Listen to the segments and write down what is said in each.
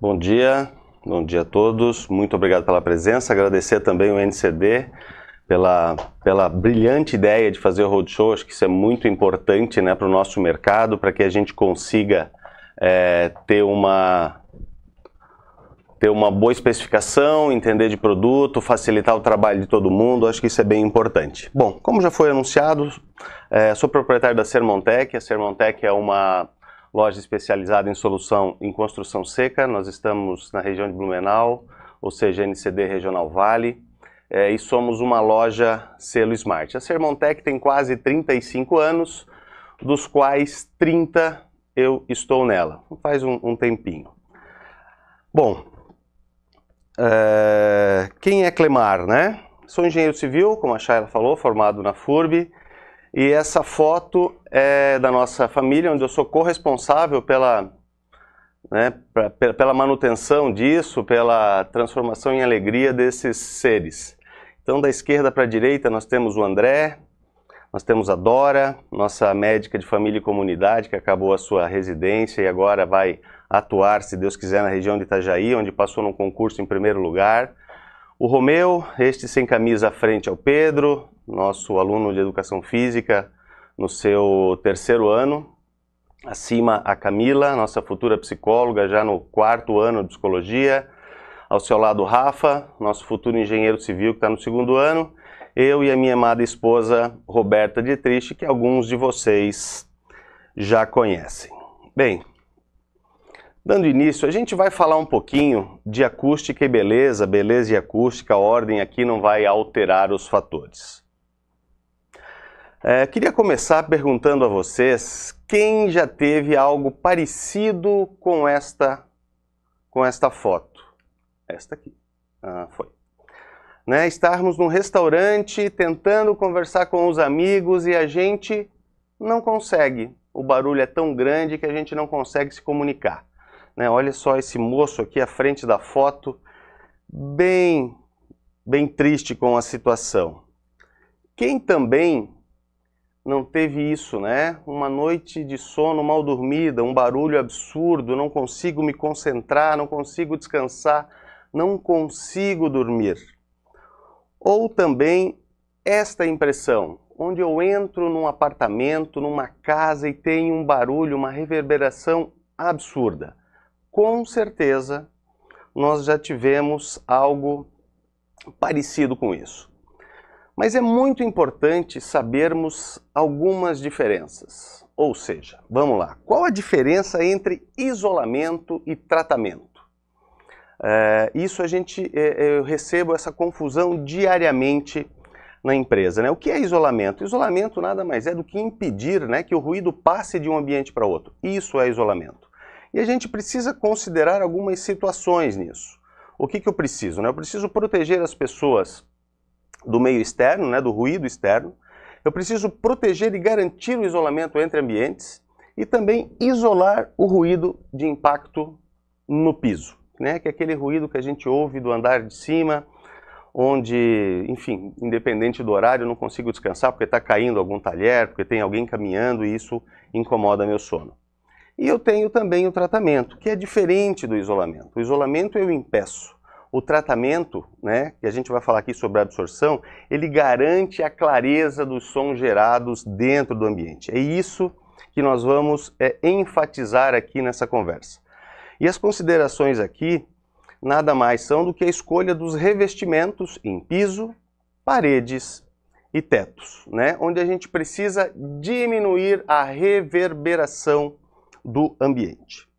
Bom dia a todos, muito obrigado pela presença, agradecer também o NCD pela brilhante ideia de fazer o roadshow. Acho que isso é muito importante, né, para o nosso mercado, para que a gente consiga ter uma boa especificação, entender de produto, facilitar o trabalho de todo mundo. Acho que isso é bem importante. Bom, como já foi anunciado, sou proprietário da Sermontec. A Sermontec é uma loja especializada em construção seca. Nós estamos na região de Blumenau, ou seja, NCD Regional Vale, e somos uma loja selo Smart. A Sermontec tem quase 35 anos, dos quais 30 eu estou nela, faz um tempinho. Bom, quem é Clemar, né? Sou engenheiro civil, como a Shayla falou, formado na FURB, e essa foto é da nossa família, onde eu sou corresponsável pela manutenção disso, pela transformação em alegria desses seres. Então, da esquerda para a direita, nós temos o André, nós temos a Dora, nossa médica de família e comunidade, que acabou a sua residência e agora vai atuar, se Deus quiser, na região de Itajaí, onde passou num concurso em primeiro lugar. O Romeu, este sem camisa à frente, é o Pedro, nosso aluno de educação física, no seu 3º ano. Acima, a Camila, nossa futura psicóloga, já no 4º ano de psicologia. Ao seu lado, o Rafa, nosso futuro engenheiro civil, que está no 2º ano. Eu e a minha amada esposa, Roberta Dietrich, que alguns de vocês já conhecem. Bem, dando início, a gente vai falar um pouquinho de acústica e beleza. Beleza e acústica, a ordem aqui não vai alterar os fatores. Queria começar perguntando a vocês, quem já teve algo parecido com esta foto? Esta aqui. Foi. Né? Estarmos num restaurante, tentando conversar com os amigos e a gente não consegue. O barulho é tão grande que a gente não consegue se comunicar. Né? Olha só esse moço aqui à frente da foto, bem triste com a situação. Quem também não teve isso, né? Uma noite de sono mal dormida, um barulho absurdo, não consigo me concentrar, não consigo descansar, não consigo dormir. Ou também esta impressão, onde eu entro num apartamento, numa casa e tem um barulho, uma reverberação absurda. Com certeza nós já tivemos algo parecido com isso. Mas é muito importante sabermos algumas diferenças. Ou seja, vamos lá, qual a diferença entre isolamento e tratamento? Eu recebo essa confusão diariamente na empresa, né? O que é isolamento? Isolamento nada mais é do que impedir, né, que o ruído passe de um ambiente para outro. Isso é isolamento. E a gente precisa considerar algumas situações nisso. O que eu preciso? Né? Eu preciso proteger as pessoas do meio externo, né, do ruído externo. Eu preciso proteger e garantir o isolamento entre ambientes e também isolar o ruído de impacto no piso, né, que é aquele ruído que a gente ouve do andar de cima, onde, enfim, independente do horário, eu não consigo descansar porque está caindo algum talher, porque tem alguém caminhando e isso incomoda meu sono. E eu tenho também o tratamento, que é diferente do isolamento. O isolamento eu impeço. O tratamento, né, que a gente vai falar aqui sobre a absorção, ele garante a clareza dos sons gerados dentro do ambiente. É isso que nós vamos enfatizar aqui nessa conversa. E as considerações aqui nada mais são do que a escolha dos revestimentos em piso, paredes e tetos, né, onde a gente precisa diminuir a reverberação do ambiente.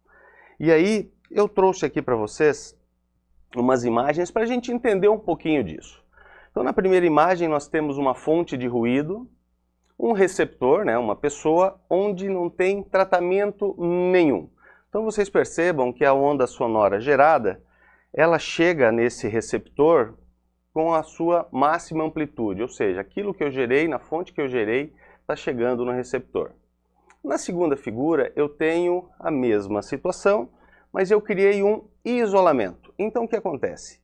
E aí eu trouxe aqui para vocês umas imagens para a gente entender um pouquinho disso. Então, na primeira imagem nós temos uma fonte de ruído, um receptor, né, uma pessoa, onde não tem tratamento nenhum. Então vocês percebam que a onda sonora gerada, ela chega nesse receptor com a sua máxima amplitude, ou seja, aquilo que eu gerei, na fonte que eu gerei, está chegando no receptor. Na segunda figura eu tenho a mesma situação, mas eu criei um isolamento. Então o que acontece?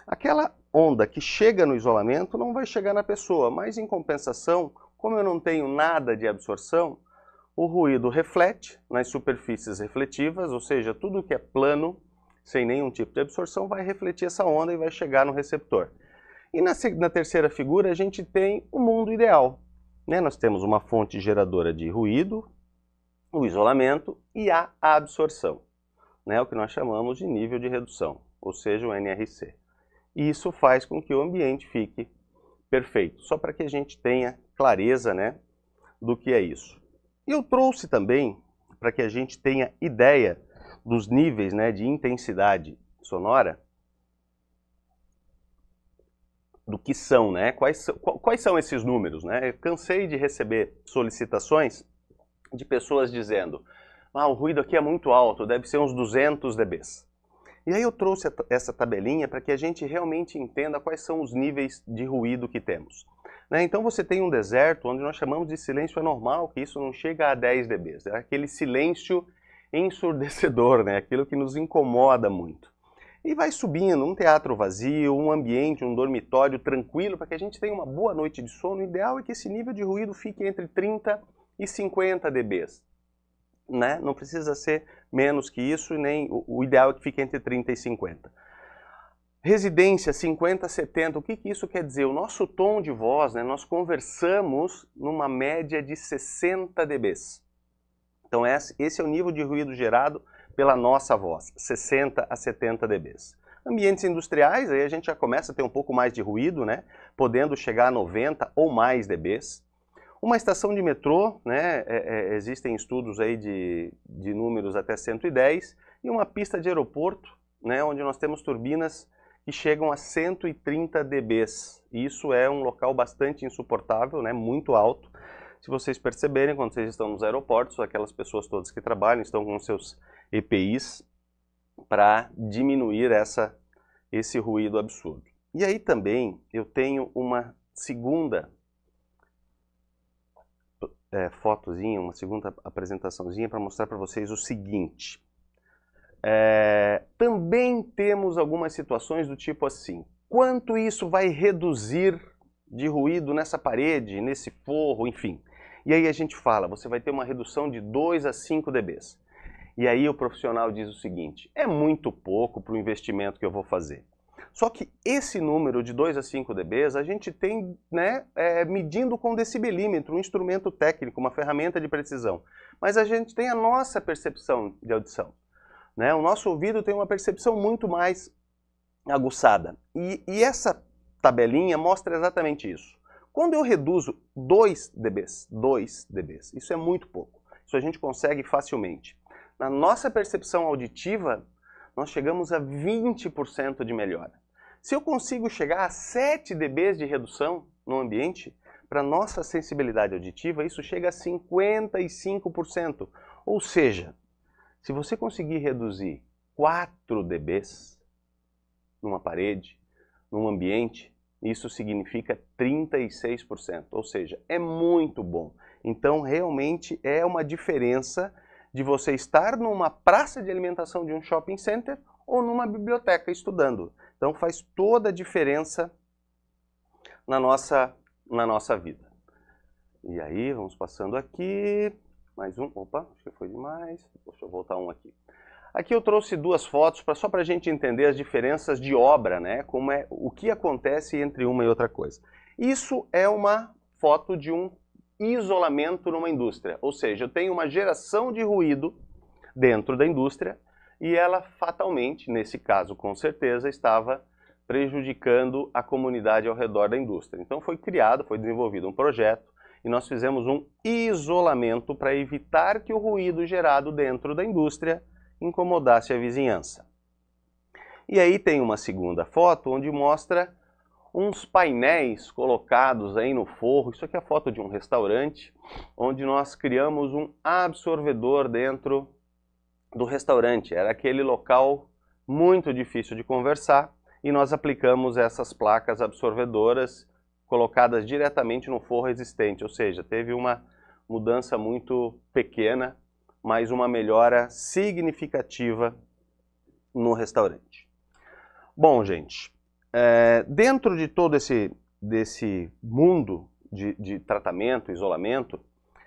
Aquela onda que chega no isolamento não vai chegar na pessoa, mas em compensação, como eu não tenho nada de absorção, o ruído reflete nas superfícies refletivas, ou seja, tudo que é plano sem nenhum tipo de absorção, vai refletir essa onda e vai chegar no receptor. E na terceira figura a gente tem o mundo ideal, né? Nós temos uma fonte geradora de ruído, o isolamento e a absorção, né? O que nós chamamos de nível de redução, ou seja, o NRC. E isso faz com que o ambiente fique perfeito, só para que a gente tenha clareza, né, do que é isso. Eu trouxe também, para que a gente tenha ideia dos níveis, né, de intensidade sonora, do que são, né? Quais são esses números, né? Eu cansei de receber solicitações de pessoas dizendo: o ruído aqui é muito alto, deve ser uns 200 dBs. E aí eu trouxe essa tabelinha para que a gente realmente entenda quais são os níveis de ruído que temos. Né? Então você tem um deserto onde nós chamamos de silêncio anormal, que isso não chega a 10 dBs. É aquele silêncio ensurdecedor, né? Aquilo que nos incomoda muito. E vai subindo, um teatro vazio, um ambiente, um dormitório tranquilo, para que a gente tenha uma boa noite de sono. O ideal é que esse nível de ruído fique entre 30 e 50 dBs. Né? Não precisa ser menos que isso, nem o ideal é que fique entre 30 e 50. Residência 50, 70, o que isso quer dizer? O nosso tom de voz, né, nós conversamos numa média de 60 dBs. Então esse é o nível de ruído gerado pela nossa voz, 60 a 70 dBs. Ambientes industriais, aí a gente já começa a ter um pouco mais de ruído, né, podendo chegar a 90 ou mais dBs. Uma estação de metrô, né, existem estudos aí de números até 110, e uma pista de aeroporto, né, onde nós temos turbinas que chegam a 130 dBs. Isso é um local bastante insuportável, né, muito alto. Se vocês perceberem, quando vocês estão nos aeroportos, aquelas pessoas todas que trabalham estão com seus EPIs para diminuir esse ruído absurdo. E aí também eu tenho uma segunda fotozinha, uma segunda apresentaçãozinha para mostrar para vocês o seguinte. Também temos algumas situações do tipo assim: quanto isso vai reduzir de ruído nessa parede, nesse forro, enfim. E aí a gente fala, você vai ter uma redução de 2 a 5 dBs. E aí o profissional diz o seguinte: é muito pouco para o investimento que eu vou fazer. Só que esse número de 2 a 5 dBs a gente tem, né, medindo com decibelímetro, um instrumento técnico, uma ferramenta de precisão. Mas a gente tem a nossa percepção de audição. Né? O nosso ouvido tem uma percepção muito mais aguçada. E essa tabelinha mostra exatamente isso. Quando eu reduzo 2 dBs, isso é muito pouco. Isso a gente consegue facilmente. Na nossa percepção auditiva, nós chegamos a 20% de melhora. Se eu consigo chegar a 7 dBs de redução no ambiente, para nossa sensibilidade auditiva, isso chega a 55%. Ou seja, se você conseguir reduzir 4 dBs numa parede, num ambiente, isso significa 36%. Ou seja, é muito bom. Então, realmente é uma diferença de você estar numa praça de alimentação de um shopping center ou numa biblioteca estudando. Então faz toda a diferença na nossa vida. E aí, vamos passando aqui, mais um, opa, acho que foi demais, deixa eu voltar um aqui. Aqui eu trouxe duas fotos só para a gente entender as diferenças de obra, né? O que acontece entre uma e outra coisa. Isso é uma foto de um isolamento numa indústria, ou seja, eu tenho uma geração de ruído dentro da indústria e ela fatalmente, nesse caso com certeza, estava prejudicando a comunidade ao redor da indústria. Então foi desenvolvido um projeto e nós fizemos um isolamento para evitar que o ruído gerado dentro da indústria incomodasse a vizinhança. E aí tem uma segunda foto onde mostra uns painéis colocados aí no forro. Isso aqui é a foto de um restaurante, onde nós criamos um absorvedor dentro do restaurante. Era aquele local muito difícil de conversar e nós aplicamos essas placas absorvedoras colocadas diretamente no forro existente, ou seja, teve uma mudança muito pequena, mas uma melhora significativa no restaurante. Bom, gente, dentro de todo desse mundo de tratamento, isolamento,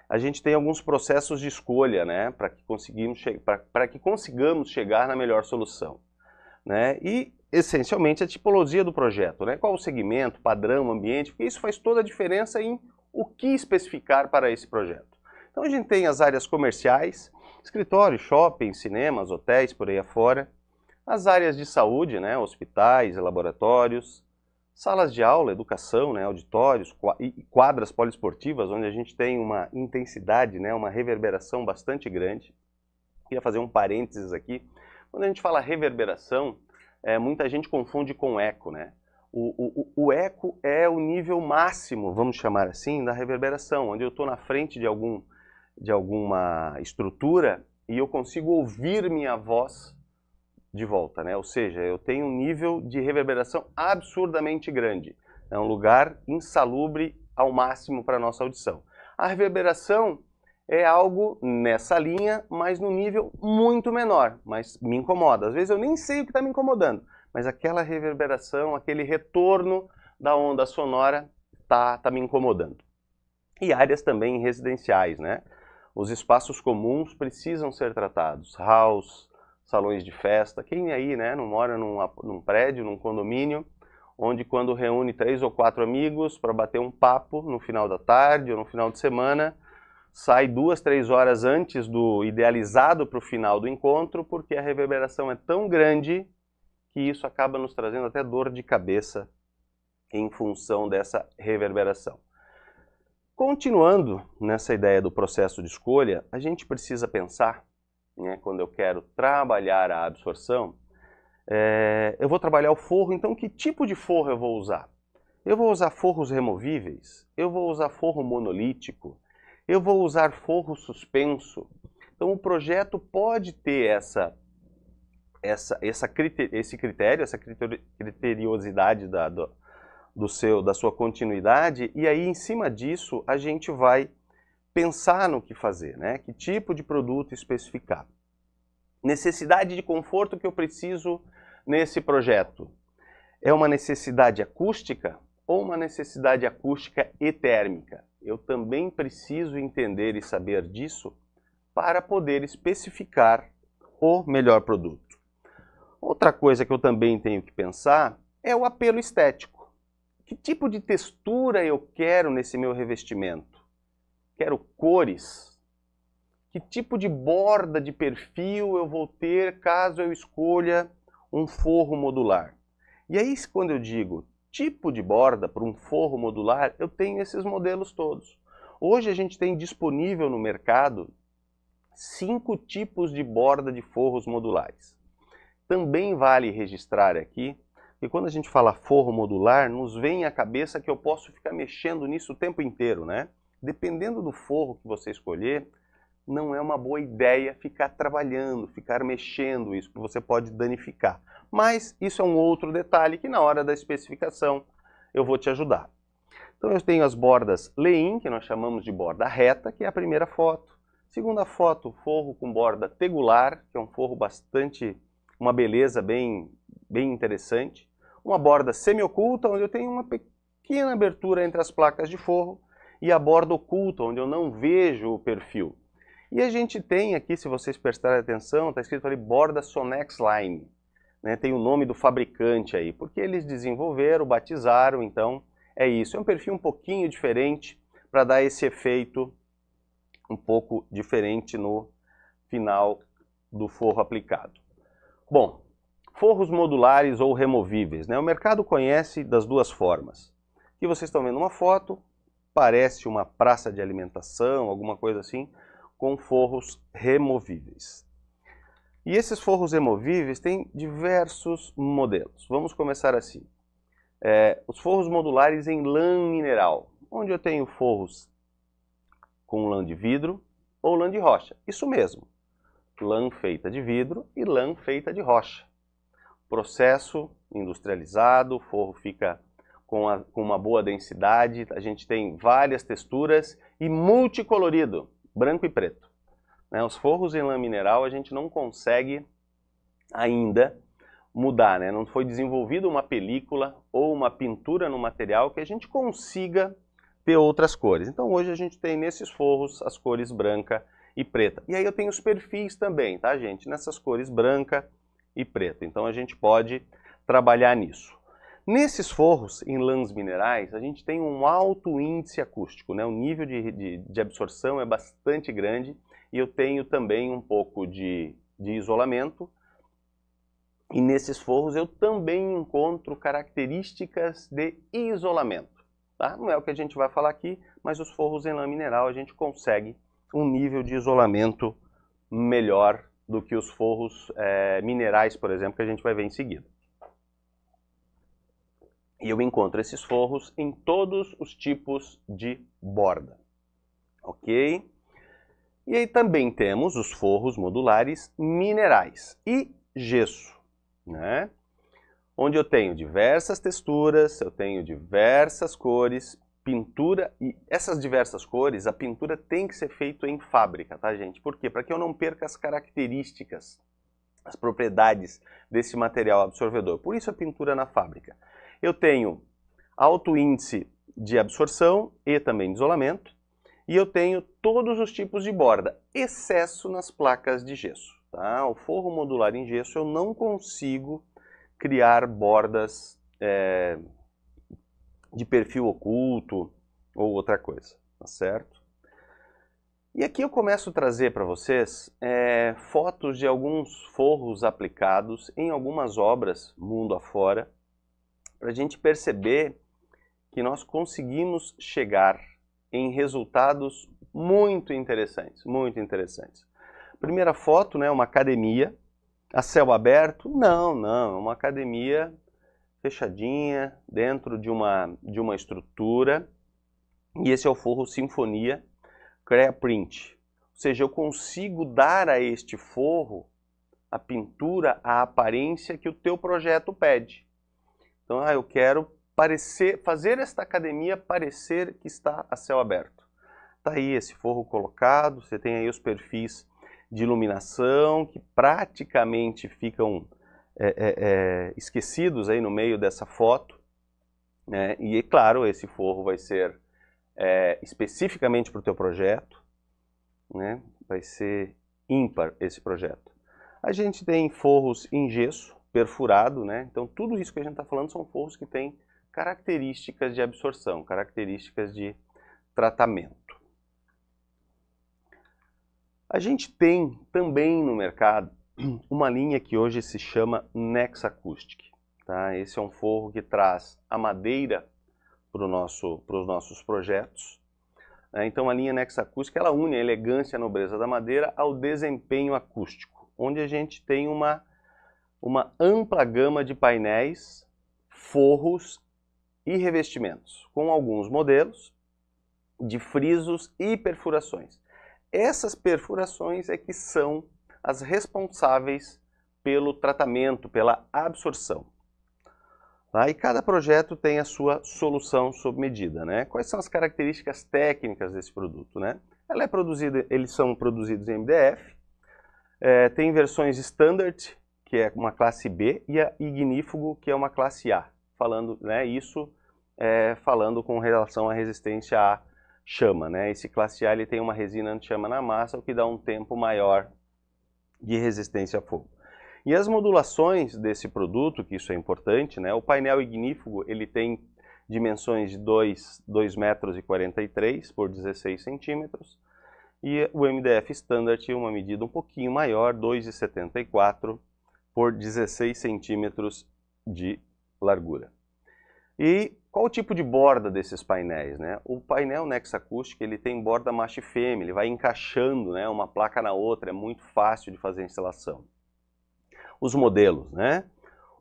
a gente tem alguns processos de escolha, né, para que consigamos chegar na melhor solução. né? E essencialmente a tipologia do projeto, né? Qual o segmento, padrão, ambiente, porque isso faz toda a diferença em o que especificar para esse projeto. Então a gente tem as áreas comerciais, escritórios, shoppings, cinemas, hotéis, por aí afora, as áreas de saúde, né? Hospitais, laboratórios, salas de aula, educação, né? Auditórios, quadras poliesportivas, onde a gente tem uma intensidade, né? Uma reverberação bastante grande. Queria fazer um parênteses aqui. Quando a gente fala reverberação, muita gente confunde com eco, né? O eco é o nível máximo, vamos chamar assim, da reverberação, onde eu estou na frente de alguma estrutura e eu consigo ouvir minha voz de volta, né? Ou seja, eu tenho um nível de reverberação absurdamente grande. É um lugar insalubre ao máximo para a nossa audição. A reverberação é algo nessa linha, mas no nível muito menor, mas me incomoda. Às vezes eu nem sei o que está me incomodando, mas aquela reverberação, aquele retorno da onda sonora tá me incomodando. E áreas também residenciais, né? Os espaços comuns precisam ser tratados, halls, salões de festa. Quem aí, né, não mora num prédio, num condomínio, onde quando reúne 3 ou 4 amigos para bater um papo no final da tarde ou no final de semana, sai 2, 3 horas antes do idealizado para o final do encontro, porque a reverberação é tão grande que isso acaba nos trazendo até dor de cabeça em função dessa reverberação. Continuando nessa ideia do processo de escolha, a gente precisa pensar, né, quando eu quero trabalhar a absorção, eu vou trabalhar o forro, então que tipo de forro eu vou usar? Eu vou usar forros removíveis? Eu vou usar forro monolítico? Eu vou usar forro suspenso? Então o projeto pode ter esse critério, essa criteriosidade da sua continuidade, e aí em cima disso a gente vai pensar no que fazer, né? Que tipo de produto especificar. Necessidade de conforto que eu preciso nesse projeto. É uma necessidade acústica ou uma necessidade acústica e térmica? Eu também preciso entender e saber disso para poder especificar o melhor produto. Outra coisa que eu também tenho que pensar é o apelo estético. Que tipo de textura eu quero nesse meu revestimento? Quero cores? Que tipo de borda de perfil eu vou ter caso eu escolha um forro modular? E aí, quando eu digo tipo de borda para um forro modular, eu tenho esses modelos todos. Hoje a gente tem disponível no mercado 5 tipos de borda de forros modulares. Também vale registrar aqui que quando a gente fala forro modular, nos vem à cabeça que eu posso ficar mexendo nisso o tempo inteiro, né? Dependendo do forro que você escolher, não é uma boa ideia ficar trabalhando, ficar mexendo isso, porque você pode danificar. Mas isso é um outro detalhe que na hora da especificação eu vou te ajudar. Então eu tenho as bordas lay-in, que nós chamamos de borda reta, que é a primeira foto. Segunda foto, forro com borda tegular, que é um forro bastante, uma beleza bem interessante. Uma borda semi-oculta, onde eu tenho uma pequena abertura entre as placas de forro, e a borda oculta, onde eu não vejo o perfil. E a gente tem aqui, se vocês prestarem atenção, está escrito ali borda Sonex Line. Né? Tem o nome do fabricante aí, porque eles desenvolveram, batizaram, então é isso. É um perfil um pouquinho diferente para dar esse efeito um pouco diferente no final do forro aplicado. Bom, forros modulares ou removíveis, né? O mercado conhece das duas formas. Aqui vocês estão vendo uma foto, parece uma praça de alimentação, alguma coisa assim, com forros removíveis. E esses forros removíveis têm diversos modelos. Vamos começar assim. Os forros modulares em lã mineral, onde eu tenho forros com lã de vidro ou lã de rocha. Isso mesmo, lã feita de vidro e lã feita de rocha. Processo industrializado, o forro fica com uma boa densidade, a gente tem várias texturas e multicolorido, branco e preto. Os forros em lã mineral a gente não consegue ainda mudar, né? Não foi desenvolvida uma película ou uma pintura no material que a gente consiga ter outras cores. Então hoje a gente tem nesses forros as cores branca e preta. E aí eu tenho os perfis também, tá, gente? Nessas cores branca e preto. Então a gente pode trabalhar nisso. Nesses forros em lãs minerais, a gente tem um alto índice acústico, né? O nível de absorção é bastante grande e eu tenho também um pouco de isolamento. E nesses forros eu também encontro características de isolamento. Tá? Não é o que a gente vai falar aqui, mas os forros em lã mineral a gente consegue um nível de isolamento melhor do que os forros minerais, por exemplo, que a gente vai ver em seguida. E eu encontro esses forros em todos os tipos de borda. Ok? E aí também temos os forros modulares minerais e gesso, né? Onde eu tenho diversas texturas, eu tenho diversas cores, pintura, e essas diversas cores, a pintura tem que ser feita em fábrica, tá, gente? Por quê? Para que eu não perca as características, as propriedades desse material absorvedor. Por isso a pintura na fábrica. Eu tenho alto índice de absorção e também de isolamento, e eu tenho todos os tipos de borda, excesso nas placas de gesso. Tá? O forro modular em gesso eu não consigo criar bordas de perfil oculto ou outra coisa, tá certo? E aqui eu começo a trazer para vocês fotos de alguns forros aplicados em algumas obras mundo afora, para a gente perceber que nós conseguimos chegar em resultados muito interessantes, muito interessantes. Primeira foto, né, uma academia, a céu aberto? Não, não, é uma academia fechadinha, dentro de uma estrutura, e esse é o forro Sinfonia Crea Print. Ou seja, eu consigo dar a este forro, a pintura, a aparência que o teu projeto pede. Então, eu quero fazer esta academia parecer que está a céu aberto. Está aí esse forro colocado, você tem aí os perfis de iluminação que praticamente ficam esquecidos aí no meio dessa foto, né? E é claro, esse forro vai ser especificamente para o teu projeto, né? Vai ser ímpar esse projeto. A gente tem forros em gesso, perfurado, né? Então tudo isso que a gente está falando são forros que têm características de absorção, características de tratamento. A gente tem também no mercado uma linha que hoje se chama Nexa Acoustic. Tá? Esse é um forro que traz a madeira para os nossos projetos. Então a linha Nexa Acoustic ela une a elegância e a nobreza da madeira ao desempenho acústico, onde a gente tem uma ampla gama de painéis, forros e revestimentos, com alguns modelos de frisos e perfurações. Essas perfurações é que são as responsáveis pelo tratamento, pela absorção. Tá? E cada projeto tem a sua solução sob medida, né? Quais são as características técnicas desse produto, né? Eles são produzidos em MDF, tem versões Standard, que é uma classe B, e a Ignífugo, que é uma classe A. Falando, né, falando com relação à resistência à chama, né? Esse classe A ele tem uma resina anti-chama na massa, o que dá um tempo maior de resistência a fogo. E as modulações desse produto, que isso é importante, né? O painel ignífugo ele tem dimensões de 2,43 metros por 16 centímetros, e o MDF Standard é uma medida um pouquinho maior, 2,74 por 16 centímetros de largura. E qual o tipo de borda desses painéis, né? O painel Nexa Acoustic ele tem borda macho e fêmea, ele vai encaixando, né, uma placa na outra, é muito fácil de fazer a instalação. Os modelos, né?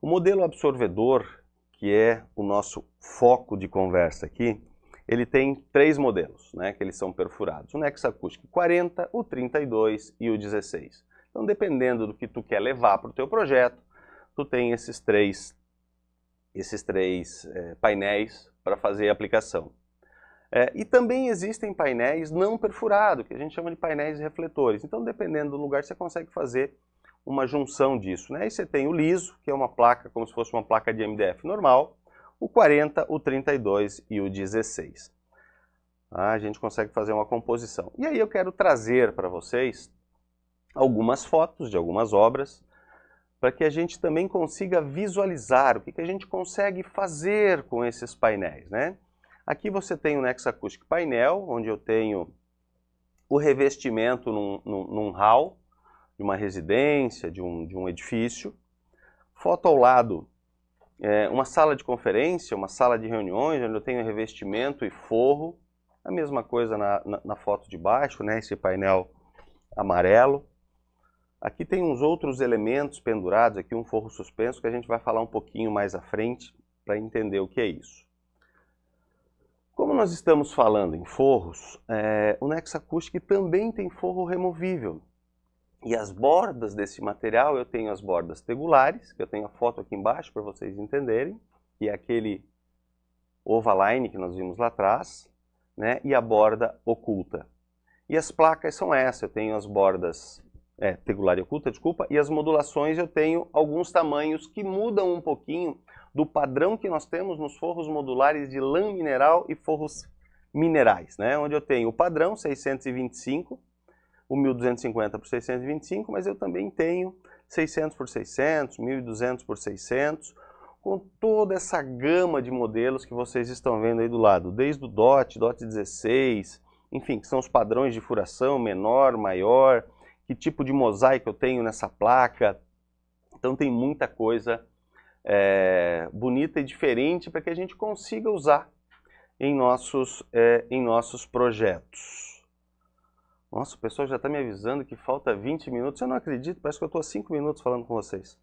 O modelo absorvedor, que é o nosso foco de conversa aqui, ele tem 3 modelos, né, que eles são perfurados. O Nexa Acoustic 40, o 32 e o 16. Então, dependendo do que tu quer levar para o teu projeto, tu tem esses três painéis para fazer a aplicação. E também existem painéis não perfurados, que a gente chama de painéis refletores. Então, dependendo do lugar, você consegue fazer uma junção disso, né? E você tem o liso, que é uma placa, como se fosse uma placa de MDF normal, o 40, o 32 e o 16. A gente consegue fazer uma composição. E aí eu quero trazer para vocês algumas fotos de algumas obras, para que a gente também consiga visualizar o que a gente consegue fazer com esses painéis, né? Aqui você tem o Nexa Acoustic Painel, onde eu tenho o revestimento num hall, de uma residência, de um edifício. Foto ao lado, uma sala de conferência, uma sala de reuniões, onde eu tenho revestimento e forro. A mesma coisa na foto de baixo, né? Esse painel amarelo. Aqui tem uns outros elementos pendurados, aqui um forro suspenso, que a gente vai falar um pouquinho mais à frente para entender o que é isso. Como nós estamos falando em forros, o Nexa Acoustic também tem forro removível. E as bordas desse material, eu tenho as bordas tegulares, que eu tenho a foto aqui embaixo para vocês entenderem, que é aquele ovaline que nós vimos lá atrás, né, e a borda oculta. E as placas são essas, eu tenho as bordas tegular e oculta, desculpa, e as modulações eu tenho alguns tamanhos que mudam um pouquinho do padrão que nós temos nos forros modulares de lã mineral e forros minerais, né, onde eu tenho o padrão 625, o 1250 por 625, mas eu também tenho 600 por 600, 1200 por 600, com toda essa gama de modelos que vocês estão vendo aí do lado, desde o DOT 16, enfim, que são os padrões de furação, menor, maior, que tipo de mosaico eu tenho nessa placa. Então tem muita coisa bonita e diferente para que a gente consiga usar em nossos projetos. Nossa, o pessoal já está me avisando que falta 20 minutos. Eu não acredito, parece que eu estou há 5 minutos falando com vocês.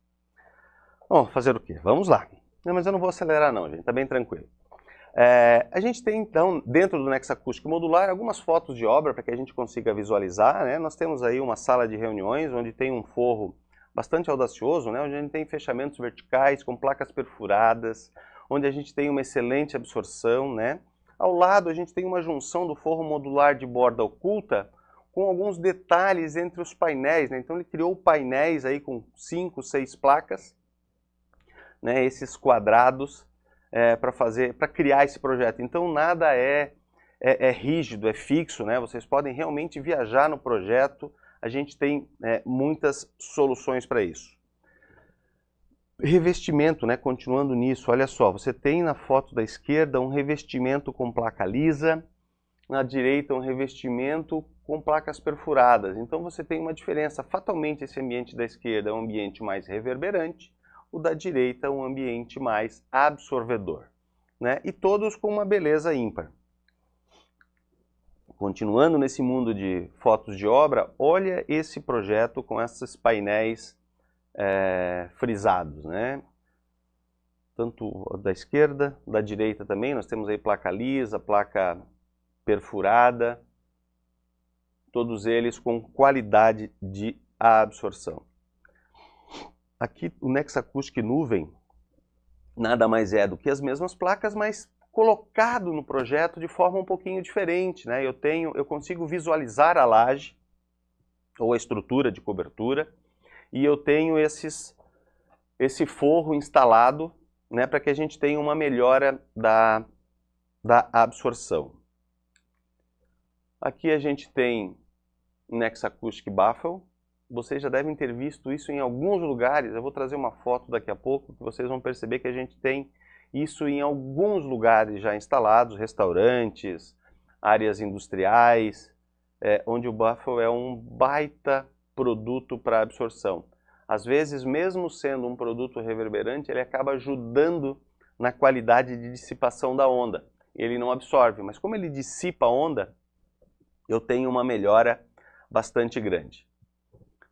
Bom, fazer o quê? Vamos lá. Não, mas eu não vou acelerar não, gente. Está bem tranquilo. A gente tem, então, dentro do Nexa Acoustic Modular, algumas fotos de obra para que a gente consiga visualizar, né? Nós temos aí uma sala de reuniões, onde tem um forro bastante audacioso, né? Onde a gente tem fechamentos verticais com placas perfuradas, onde a gente tem uma excelente absorção, né? Ao lado, a gente tem uma junção do forro modular de borda oculta, com alguns detalhes entre os painéis, né? Então ele criou painéis aí com 5, 6 placas, né? Esses quadrados para criar esse projeto. Então nada é rígido, é fixo, né? Vocês podem realmente viajar no projeto. A gente tem muitas soluções para isso. Revestimento, né? Continuando nisso, olha só, você tem na foto da esquerda um revestimento com placa lisa, na direita um revestimento com placas perfuradas. Então você tem uma diferença. Fatalmente esse ambiente da esquerda é um ambiente mais reverberante, o da direita é um ambiente mais absorvedor, né? E todos com uma beleza ímpar. Continuando nesse mundo de fotos de obra, olha esse projeto com esses painéis frisados, né? Tanto da esquerda, da direita também, nós temos aí placa lisa, placa perfurada, todos eles com qualidade de absorção. Aqui o Nexa Acoustic Nuvem nada mais é do que as mesmas placas, mas colocado no projeto de forma um pouquinho diferente, né? Eu consigo visualizar a laje ou a estrutura de cobertura e eu tenho esse forro instalado, né, para que a gente tenha uma melhora da absorção. Aqui a gente tem Nexa Acoustic Baffle. Vocês já devem ter visto isso em alguns lugares. Eu vou trazer uma foto daqui a pouco, que vocês vão perceber que a gente tem isso em alguns lugares já instalados, restaurantes, áreas industriais, onde o baffle é um baita produto para absorção. Às vezes, mesmo sendo um produto reverberante, ele acaba ajudando na qualidade de dissipação da onda. Ele não absorve, mas como ele dissipa a onda, eu tenho uma melhora bastante grande.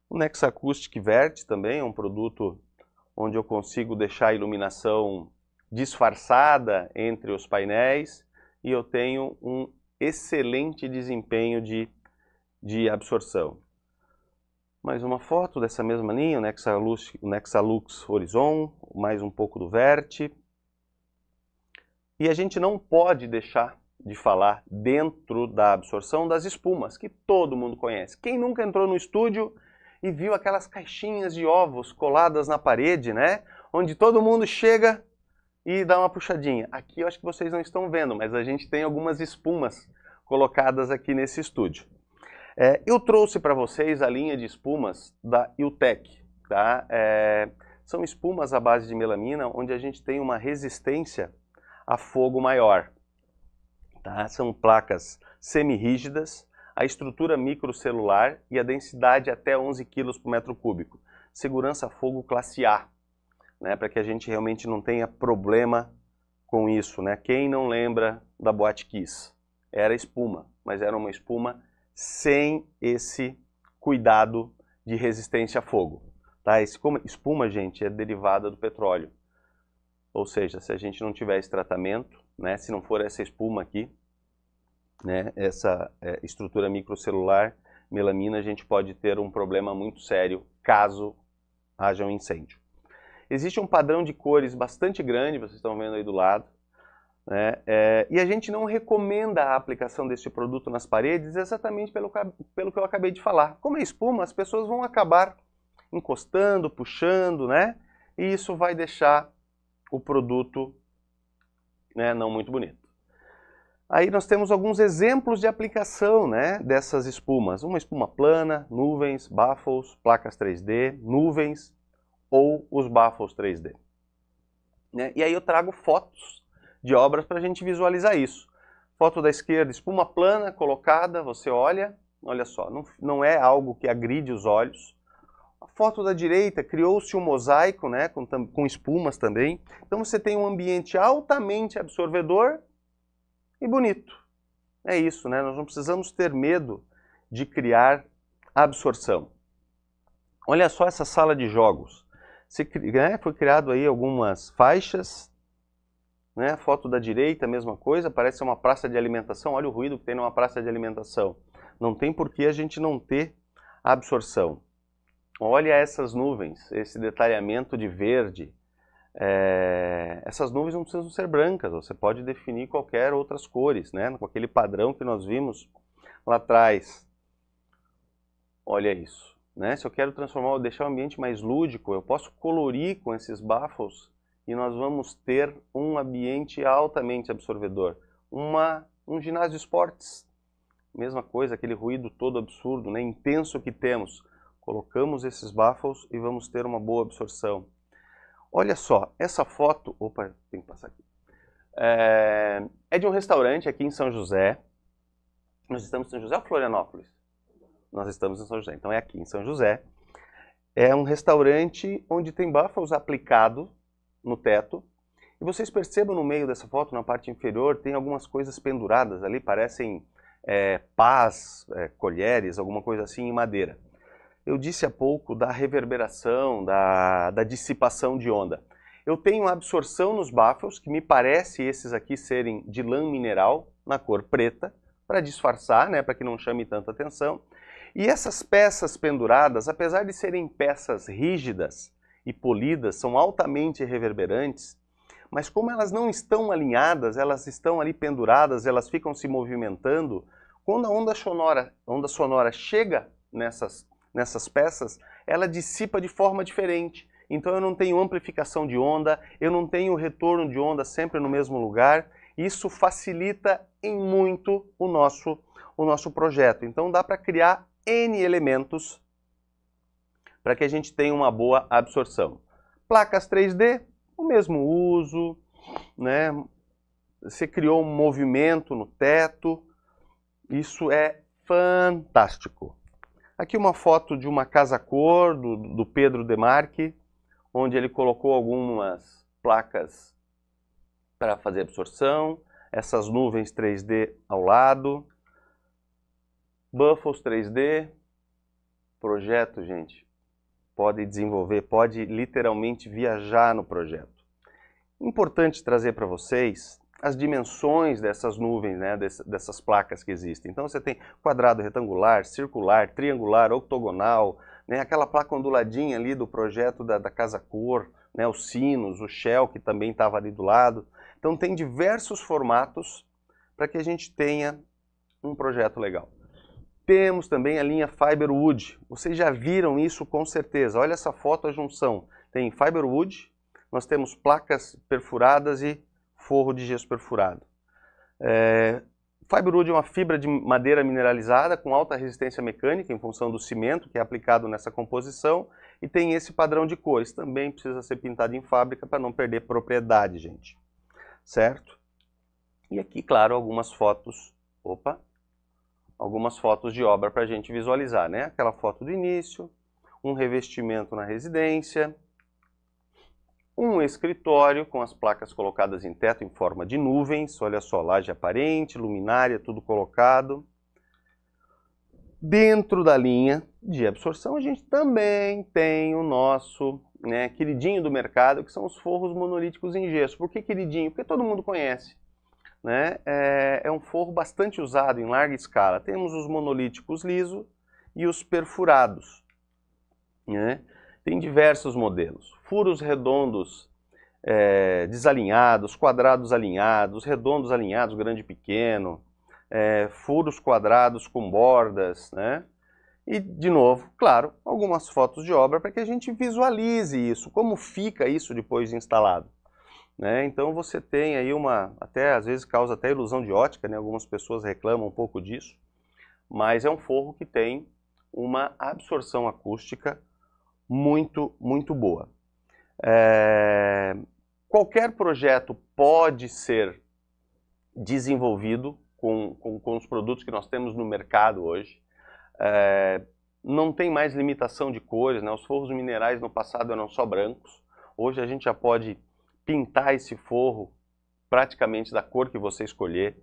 O Nexa Acoustic Vert também é um produto onde eu consigo deixar a iluminação disfarçada entre os painéis e eu tenho um excelente desempenho de absorção. Mais uma foto dessa mesma linha, o Nexa Lux Horizon, mais um pouco do Vert. E a gente não pode deixar de falar dentro da absorção das espumas, que todo mundo conhece. Quem nunca entrou no estúdio e viu aquelas caixinhas de ovos coladas na parede, né? Onde todo mundo chega e dá uma puxadinha. Aqui eu acho que vocês não estão vendo, mas a gente tem algumas espumas colocadas aqui nesse estúdio. Eu trouxe para vocês a linha de espumas da Ultec. tá? São espumas à base de melamina, onde a gente tem uma resistência a fogo maior. Tá? São placas semi-rígidas, a estrutura microcelular e a densidade até 11 kg por metro cúbico. Segurança a fogo classe A, né? Para que a gente realmente não tenha problema com isso, né? Quem não lembra da Boate Kiss? Era espuma, mas era uma espuma sem esse cuidado de resistência a fogo. Tá? Espuma, gente, é derivada do petróleo. Ou seja, se a gente não tiver esse tratamento, né, se não for essa espuma aqui, né, essa estrutura microcelular, melamina, a gente pode ter um problema muito sério caso haja um incêndio. Existe um padrão de cores bastante grande, vocês estão vendo aí do lado, né, e a gente não recomenda a aplicação desse produto nas paredes exatamente pelo que eu acabei de falar. Como é espuma, as pessoas vão acabar encostando, puxando, né, e isso vai deixar o produto, né, não muito bonito. Aí nós temos alguns exemplos de aplicação, né, dessas espumas. Uma espuma plana, nuvens, baffles, placas 3D, nuvens ou os baffles 3D. Né? E aí eu trago fotos de obras para a gente visualizar isso. Foto da esquerda, espuma plana colocada, você olha só, não é algo que agride os olhos. A foto da direita, criou-se um mosaico, né, com espumas também. Então você tem um ambiente altamente absorvedor e bonito. É isso, né? Nós não precisamos ter medo de criar absorção. Olha só essa sala de jogos. Foi criado aí algumas faixas, né? A foto da direita, a mesma coisa, parece uma praça de alimentação. Olha o ruído que tem numa praça de alimentação. Não tem por que a gente não ter absorção. Olha essas nuvens, esse detalhamento de verde. Essas nuvens não precisam ser brancas, você pode definir qualquer outras cores, né? Com aquele padrão que nós vimos lá atrás. Olha isso, né? Se eu quero deixar o ambiente mais lúdico, eu posso colorir com esses baffles e nós vamos ter um ambiente altamente absorvedor. Um ginásio de esportes, mesma coisa, aquele ruído todo absurdo, né? Intenso que temos. Colocamos esses baffles e vamos ter uma boa absorção. Olha só, essa foto... Opa, tem que passar aqui. É de um restaurante aqui em São José. Nós estamos em São José ou Florianópolis? Nós estamos em São José, então é aqui em São José. É um restaurante onde tem baffles aplicado no teto. E vocês percebam no meio dessa foto, na parte inferior, tem algumas coisas penduradas ali, parecem pás, colheres, alguma coisa assim em madeira. Eu disse há pouco da reverberação, da dissipação de onda. Eu tenho absorção nos baffles, que me parece esses aqui serem de lã mineral, na cor preta, para disfarçar, né, para que não chame tanta atenção. E essas peças penduradas, apesar de serem peças rígidas e polidas, são altamente reverberantes, mas como elas não estão alinhadas, elas estão ali penduradas, elas ficam se movimentando, quando a onda sonora chega nessas peças, ela dissipa de forma diferente. Então eu não tenho amplificação de onda, eu não tenho retorno de onda sempre no mesmo lugar. Isso facilita em muito o nosso projeto. Então dá para criar N elementos para que a gente tenha uma boa absorção. Placas 3D, o mesmo uso, né? Você criou um movimento no teto, isso é fantástico. Aqui uma foto de uma casa-cor do Pedro Demarque, onde ele colocou algumas placas para fazer absorção, essas nuvens 3D ao lado, baffles 3D, projeto, gente, pode desenvolver, pode literalmente viajar no projeto. Importante trazer para vocês as dimensões dessas nuvens, né, dessas placas que existem. Então você tem quadrado, retangular, circular, triangular, octogonal, né, aquela placa onduladinha ali do projeto da casa-cor, né, os sinos, o shell que também estava ali do lado. Então tem diversos formatos para que a gente tenha um projeto legal. Temos também a linha Fiberwood. Vocês já viram isso com certeza. Olha essa foto, a junção. Tem Fiberwood, nós temos placas perfuradas e forro de gesso perfurado. Fiberwood é uma fibra de madeira mineralizada com alta resistência mecânica em função do cimento que é aplicado nessa composição e tem esse padrão de cores. Também precisa ser pintado em fábrica para não perder propriedade, gente. Certo? E aqui, claro, algumas fotos de obra para a gente visualizar, né? Aquela foto do início, um revestimento na residência, um escritório com as placas colocadas em teto em forma de nuvens, olha só, laje aparente, luminária, tudo colocado. Dentro da linha de absorção, a gente também tem o nosso, né, queridinho do mercado, que são os forros monolíticos em gesso. Por que queridinho? Porque todo mundo conhece. Né? É um forro bastante usado em larga escala. Temos os monolíticos liso e os perfurados. Né? Tem diversos modelos. Furos redondos desalinhados, quadrados alinhados, redondos alinhados, grande e pequeno, furos quadrados com bordas, né? E, de novo, claro, algumas fotos de obra para que a gente visualize isso, como fica isso depois de instalado. Né? Então você tem aí até às vezes causa até ilusão de ótica, né? Algumas pessoas reclamam um pouco disso, mas é um forro que tem uma absorção acústica muito, muito boa. Qualquer projeto pode ser desenvolvido com os produtos que nós temos no mercado hoje. Não tem mais limitação de cores, né? Os forros minerais no passado eram só brancos. Hoje a gente já pode pintar esse forro praticamente da cor que você escolher.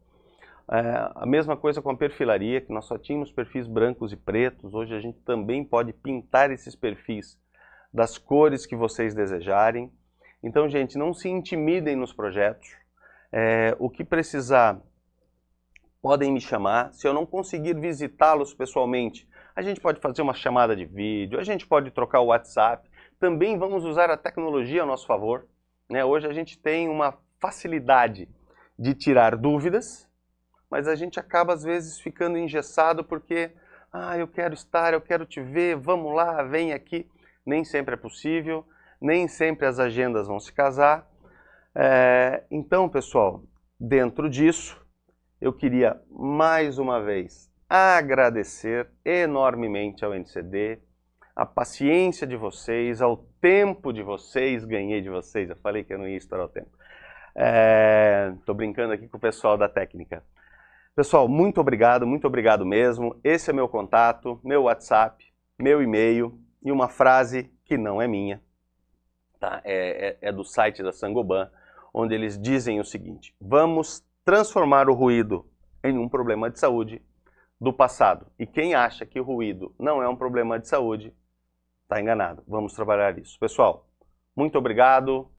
A mesma coisa com a perfilaria, que nós só tínhamos perfis brancos e pretos. Hoje a gente também pode pintar esses perfis das cores que vocês desejarem. Então, gente, não se intimidem nos projetos. O que precisar, podem me chamar. Se eu não conseguir visitá-los pessoalmente, a gente pode fazer uma chamada de vídeo, a gente pode trocar o WhatsApp. Também vamos usar a tecnologia a nosso favor. Né? Hoje a gente tem uma facilidade de tirar dúvidas, mas a gente acaba às vezes ficando engessado porque eu quero estar, eu quero te ver, vamos lá, vem aqui. Nem sempre é possível, nem sempre as agendas vão se casar. Então, pessoal, dentro disso, eu queria mais uma vez agradecer enormemente ao NCD, a paciência de vocês, ao tempo de vocês, ganhei de vocês, eu falei que eu não ia estourar o tempo. Estou brincando aqui com o pessoal da técnica. Pessoal, muito obrigado mesmo. Esse é meu contato, meu WhatsApp, meu e-mail e uma frase que não é minha, tá? É do site da Saint-Gobain, onde eles dizem o seguinte: vamos transformar o ruído em um problema de saúde do passado. E quem acha que o ruído não é um problema de saúde, está enganado. Vamos trabalhar isso. Pessoal, muito obrigado.